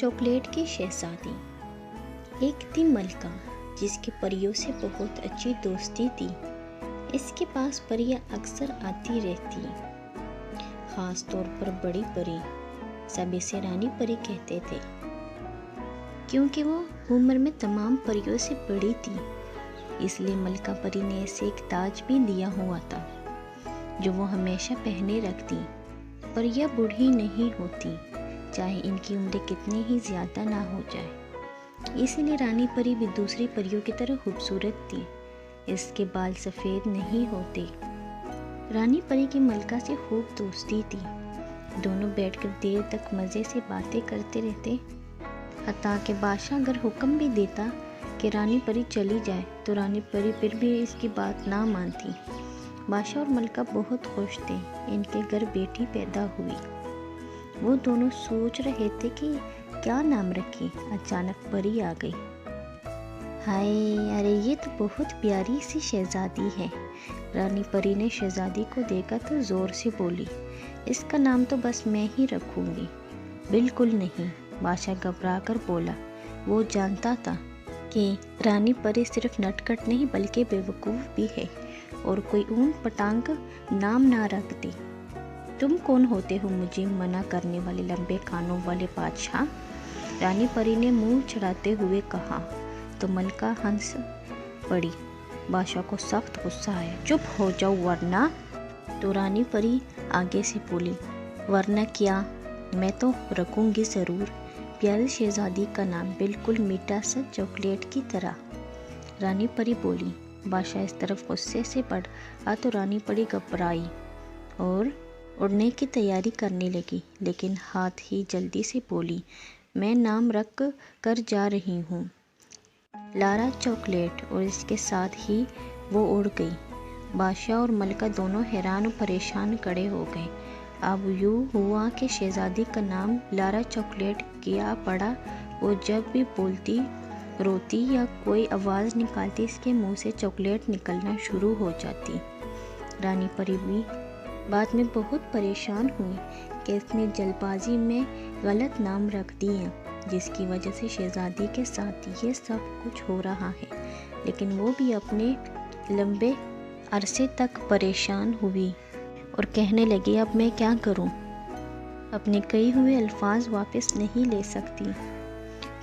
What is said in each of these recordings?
Chocolate کی شہزادی۔ ایک تھی ملکہ جس کی پریوں سے بہت اچھی دوستی تھی۔ اس کے پاس پریاں اکثر آتی رہتی، خاص طور پر بڑی پری۔ سب اسے رانی پری کہتے تھے کیونکہ وہ عمر میں تمام پریوں سے بڑی تھی۔ اس لیے ملکہ پری نے اسے ایک تاج بھی دیا ہوا تھا جو وہ ہمیشہ پہنے رکھتی۔ پریاں بوڑھی نہیں ہوتی، چاہے ان کی عمر کتنی ہی زیادہ نہ ہو جائے۔ اسی لیے رانی پری بھی دوسری پریوں کی طرح خوبصورت تھی۔ اس کے بال سفید نہیں ہوتے۔ رانی پری کی ملکہ سے خوب دوستی تھی۔ دونوں بیٹھ کر دیر تک مزے سے باتیں کرتے رہتے، حتیٰ کہ بادشاہ اگر حکم بھی دیتا کہ رانی پری چلی جائے تو رانی پری پھر بھی اس کی بات نہ مانتی۔ بادشاہ اور ملکہ بہت خوش تھے، ان کے گھر بیٹی پیدا ہوئی۔ وہ دونوں سوچ رہے تھے کہ کیا نام رکھیں، اچانک پری آ گئی۔ ہائے، ارے یہ تو بہت پیاری سی شہزادی ہے۔ رانی پری نے شہزادی کو دیکھا تو زور سے بولی، اس کا نام تو بس میں ہی رکھوں گی۔ بالکل نہیں، بادشاہ گھبرا کر بولا۔ وہ جانتا تھا کہ رانی پری صرف نٹکٹ نہیں بلکہ بیوقوف بھی ہے اور کوئی اونٹ پٹانگ نام نہ رکھتی۔ تم کون ہوتے ہو مجھے منع کرنے والے لمبے کانوں والے بادشاہ؟ رانی پری نے منہ چڑھاتے ہوئے کہا تو ملکہ ہنس پڑی۔ بادشاہ کو سخت غصہ آیا۔ چپ ہو جاؤ ورنہ۔ تو رانی پری آگے سے بولی، ورنہ کیا، میں تو رکھوں گی ضرور پیاری شہزادی کا نام، بالکل میٹھا سا چاکلیٹ کی طرح۔ رانی پری بولی۔ بادشاہ اس طرف غصے سے بڑھا تو رانی پری گھبرائی اور اڑنے کی تیاری کرنے لگی، لیکن ہاتھ ہی جلدی سے بولی، میں نام رکھ کر جا رہی ہوں، لارا چاکلیٹ، اور اس کے ساتھ ہی وہ اڑ گئی۔ بادشاہ اور ملکہ دونوں حیران و پریشان کھڑے ہو گئے۔ اب یوں ہوا کہ شہزادی کا نام لارا چاکلیٹ کیا پڑا۔ وہ جب بھی بولتی، روتی یا کوئی آواز نکالتی اس کے منہ سے چاکلیٹ نکلنا شروع ہو جاتی۔ رانی پری بھی بعد میں بہت پریشان ہوئی کہ اس نے جلد بازی میں غلط نام رکھ دیا، جس کی وجہ سے شہزادی کے ساتھ یہ سب کچھ ہو رہا ہے۔ لیکن وہ بھی اپنے لمبے عرصے تک پریشان ہوئی اور کہنے لگی، اب میں کیا کروں؟ اپنے کہے ہوئے الفاظ واپس نہیں لے سکتی۔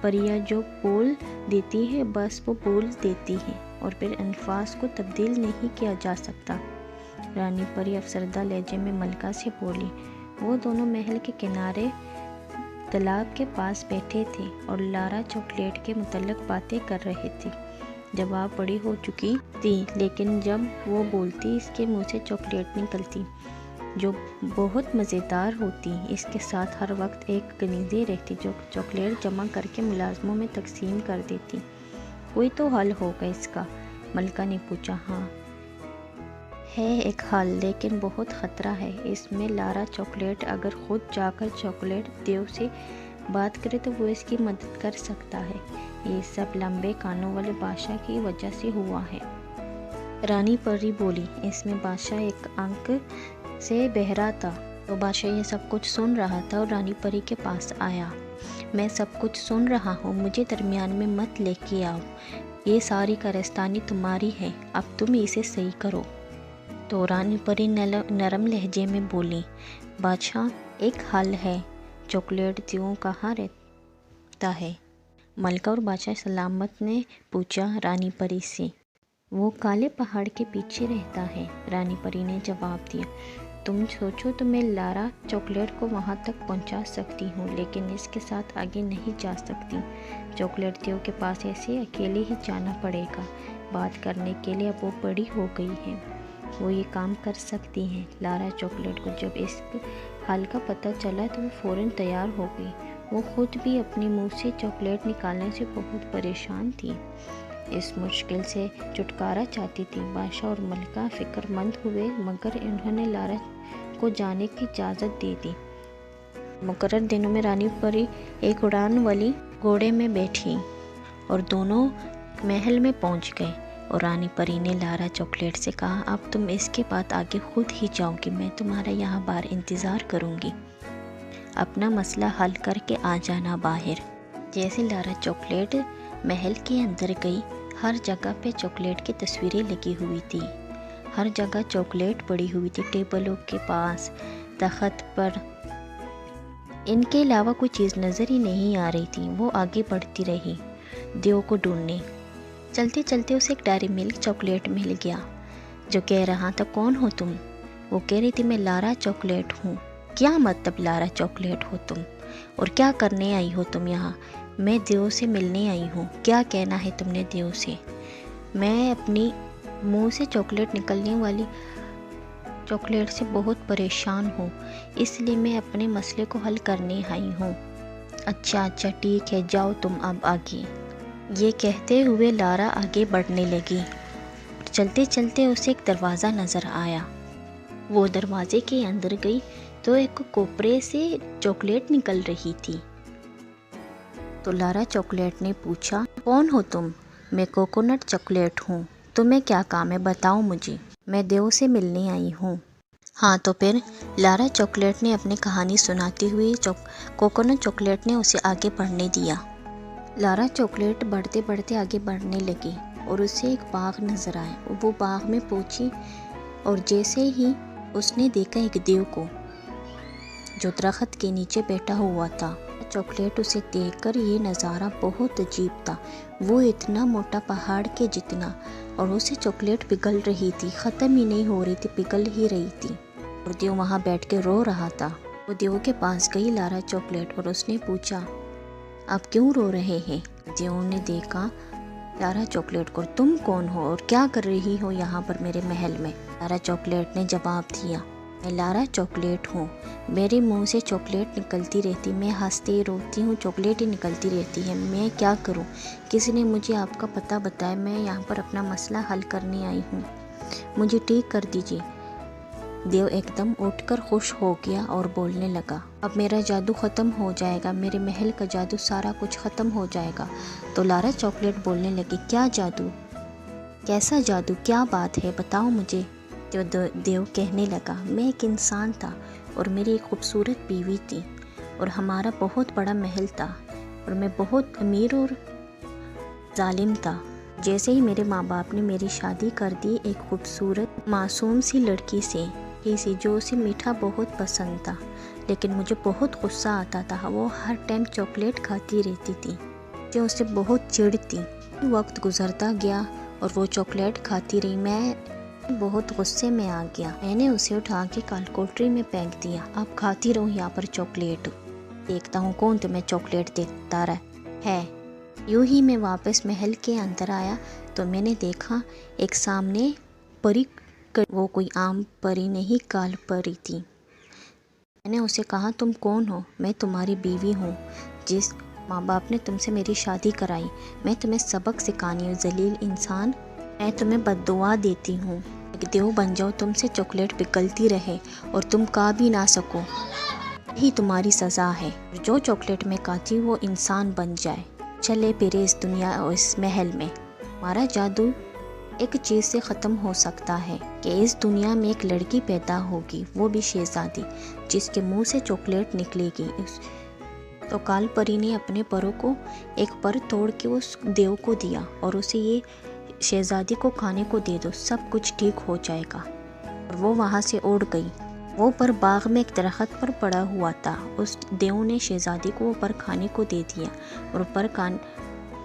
پریاں جو بول دیتی ہے بس وہ بول دیتی ہے اور پھر الفاظ کو تبدیل نہیں کیا جا سکتا۔ رانی پری افسردہ لہجے میں ملکہ سے بولی۔ وہ دونوں محل کے کنارے تالاب کے پاس بیٹھے تھے اور لارا چاکلیٹ کے متعلق باتیں کر رہے تھے۔ جواب بڑی ہو چکی تھی، لیکن جب وہ بولتی اس کے منہ سے چاکلیٹ نکلتی جو بہت مزیدار ہوتی۔ اس کے ساتھ ہر وقت ایک کنیزی رہتی جو چاکلیٹ جمع کر کے ملازموں میں تقسیم کر دیتی۔ کوئی تو حل ہوگا اس کا؟ ملکہ نے پوچھا۔ ہاں ہے ایک حل، لیکن بہت خطرہ ہے اس میں۔ لارا چاکلیٹ اگر خود جا کر چاکلیٹ دیو سے بات کرے تو وہ اس کی مدد کر سکتا ہے۔ یہ سب لمبے کانوں والے بادشاہ کی وجہ سے ہوا ہے۔ رانی پری بولی۔ اس میں بادشاہ ایک آنکھ سے بہرا تھا تو بادشاہ یہ سب کچھ سن رہا تھا اور رانی پری کے پاس آیا۔ میں سب کچھ سن رہا ہوں، مجھے درمیان میں مت لے کے آؤ، یہ ساری کارستانی تمہاری ہے، اب تم اسے صحیح کرو۔ تو رانی پری نرم لہجے میں بولی، بادشاہ ایک حل ہے، چاکلیٹ دیو کہاں رہتا ہے؟ ملکہ اور بادشاہ سلامت نے پوچھا رانی پری سے۔ وہ کالے پہاڑ کے پیچھے رہتا ہے، رانی پری نے جواب دیا۔ تم سوچو تو میں لارا چاکلیٹ کو وہاں تک پہنچا سکتی ہوں، لیکن اس کے ساتھ آگے نہیں جا سکتی۔ چاکلیٹ دیو کے پاس ایسے اکیلے ہی جانا پڑے گا۔ بات کرنے کے لیے اب وہ بڑی ہو گئی ہے، وہ یہ کام کر سکتی ہیں۔ لارا چاکلیٹ کو جب اس حل کا پتہ چلا تو وہ فوراً تیار ہو گئی۔ وہ خود بھی اپنے منہ سے چاکلیٹ نکالنے سے بہت پریشان تھی، اس مشکل سے چھٹکارا چاہتی تھی۔ بادشاہ اور ملکہ فکر مند ہوئے، مگر انہوں نے لارا کو جانے کی اجازت دے دی۔ مقررہ دنوں میں رانی پری ایک اڑان والی گھوڑے میں بیٹھی اور دونوں محل میں پہنچ گئے، اور رانی پری نے لارا چاکلیٹ سے کہا، اب تم اس کے بعد آگے خود ہی جاؤ گی، میں تمہارا یہاں باہر انتظار کروں گی۔ اپنا مسئلہ حل کر کے آ جانا باہر۔ جیسے لارا چاکلیٹ محل کے اندر گئی، ہر جگہ پہ چاکلیٹ کی تصویریں لگی ہوئی تھی، ہر جگہ چاکلیٹ پڑی ہوئی تھی، ٹیبلوں کے پاس، تخت پر۔ ان کے علاوہ کوئی چیز نظر ہی نہیں آ رہی تھی۔ وہ آگے بڑھتی رہی دیو کو ڈھونڈنے۔ چلتے چلتے اسے ایک ڈیری ملک چاکلیٹ مل گیا جو کہہ رہا تھا، کون ہو تم؟ وہ کہہ رہی تھی، میں لارا چاکلیٹ ہوں۔ کیا مطلب لارا چاکلیٹ ہو تم؟ اور کیا کرنے آئی ہو تم یہاں؟ میں دیو سے ملنے آئی ہوں۔ کیا کہنا ہے تم نے دیو سے؟ میں اپنی منہ سے چاکلیٹ نکلنے والی چاکلیٹ سے بہت پریشان ہوں، اس لیے میں اپنے مسئلے کو حل کرنے آئی ہوں۔ اچھا ٹھیک ہے، جاؤ تم اب آگے۔ یہ کہتے ہوئے لارا آگے بڑھنے لگی۔ چلتے چلتے اسے ایک دروازہ نظر آیا۔ وہ دروازے کے اندر گئی تو ایک کوپرے سے چاکلیٹ نکل رہی تھی۔ تو لارا چاکلیٹ نے پوچھا، کون ہو تم؟ میں کوکونٹ چاکلیٹ ہوں۔ تمہیں کیا کام ہے، بتاؤ مجھے۔ میں دیو سے ملنے آئی ہوں۔ ہاں تو پھر؟ لارا چاکلیٹ نے اپنی کہانی سناتی ہوئی کوکونٹ چاکلیٹ نے اسے آگے بڑھنے دیا۔ لارا چاکلیٹ بڑھتے بڑھتے آگے بڑھنے لگی اور اسے ایک باغ نظر آیا۔ وہ باغ میں پہنچی اور جیسے ہی اس نے دیکھا ایک دیو کو جو درخت کے نیچے بیٹھا ہوا تھا۔ چاکلیٹ اسے دیکھ کر یہ نظارہ بہت عجیب تھا۔ وہ اتنا موٹا پہاڑ کے جتنا، اور اسے چاکلیٹ پگھل رہی تھی، ختم ہی نہیں ہو رہی تھی، پگھل ہی رہی تھی، اور دیو وہاں بیٹھ کے رو رہا تھا۔ وہ دیو کے پاس گئی لارا چاکلیٹ اور اس نے پوچھا، آپ کیوں رو رہے ہیں؟ دیو نے دیکھا لارا چاکلیٹ کو، تم کون ہو اور کیا کر رہی ہو یہاں پر میرے محل میں؟ لارا چاکلیٹ نے جواب دیا، میں لارا چاکلیٹ ہوں، میرے منہ سے چاکلیٹ نکلتی رہتی، میں ہنستی روتی ہوں، چاکلیٹ ہی نکلتی رہتی ہے، میں کیا کروں؟ کسی نے مجھے آپ کا پتہ بتایا، میں یہاں پر اپنا مسئلہ حل کرنے آئی ہوں، مجھے ٹھیک کر دیجیے۔ دیو ایک دم اٹھ کر خوش ہو گیا اور بولنے لگا، اب میرا جادو ختم ہو جائے گا، میرے محل کا جادو سارا کچھ ختم ہو جائے گا۔ تو لارا چاکلیٹ بولنے لگی، کیا جادو؟ کیسا جادو؟ کیا بات ہے، بتاؤ مجھے۔ تو دیو کہنے لگا، میں ایک انسان تھا اور میری ایک خوبصورت بیوی تھی اور ہمارا بہت بڑا محل تھا اور میں بہت امیر اور ظالم تھا۔ جیسے ہی میرے ماں باپ نے میری شادی کر دی ایک خوبصورت معصوم سی لڑکی سے جو اسے میٹھا بہت پسند تھا، لیکن مجھے بہت غصہ آتا تھا، وہ ہر ٹائم چاکلیٹ کھاتی رہتی تھی، جو اسے بہت چڑھتی۔ وقت گزرتا گیا اور وہ چاکلیٹ کھاتی رہی، میں بہت غصے میں آ گیا، میں نے اسے اٹھا کے کالکوٹری میں پھینک دیا، اب کھاتی رہو یہاں پر چاکلیٹ، دیکھتا ہوں کون تمہیں چاکلیٹ دیتا ہے۔ یوں ہی میں واپس محل کے اندر آیا تو میں نے دیکھا ایک سامنے پری، وہ کوئی عام پری نہیں، کال پری تھی۔ میں نے اسے کہا، تم کون ہو؟ میں تمہاری بیوی ہوں، جس ماں باپ نے تم سے میری شادی کرائی، میں تمہیں سبق سکھانی ہوں، ذلیل انسان، میں تمہیں بد دعا دیتی ہوں، ایک دیو بن جاؤ، تم سے چاکلیٹ پگھلتی رہے اور تم کھا بھی نہ سکو، یہی تمہاری سزا ہے، جو چاکلیٹ میں کھاتی وہ انسان بن جائے، چلے پھرے اس دنیا اور اس محل میں۔ ہمارا جادو ایک چیز سے ختم ہو سکتا ہے کہ اس دنیا میں ایک لڑکی پیدا ہوگی، وہ بھی شہزادی، جس کے منہ سے چاکلیٹ نکلے گی۔ تو کال پری نے اپنے پروں کو ایک پر توڑ کے اس دیو کو دیا اور اسے یہ شہزادی کو کھانے کو دے دو، سب کچھ ٹھیک ہو جائے گا، اور وہ وہاں سے اڑ گئی۔ وہ پر باغ میں ایک درخت پر پڑا ہوا تھا، اس دیو نے شہزادی کو وہ پر کھانے کو دے دیا اور پر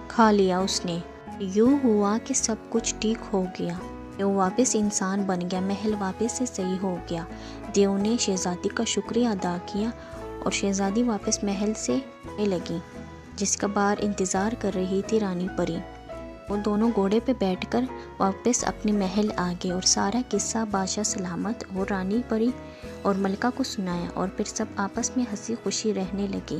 کھا لیا اس نے۔ یوں ہوا کہ سب کچھ ٹھیک ہو گیا، دیو واپس انسان بن گیا، محل واپس سے صحیح ہو گیا۔ دیو نے شہزادی کا شکریہ ادا کیا اور شہزادی واپس محل سے آنے لگی، جس کا باہر انتظار کر رہی تھی رانی پری۔ وہ دونوں گھوڑے پہ بیٹھ کر واپس اپنے محل آ گئے اور سارا قصہ بادشاہ سلامت اور رانی پری اور ملکہ کو سنایا، اور پھر سب آپس میں ہنسی خوشی رہنے لگے۔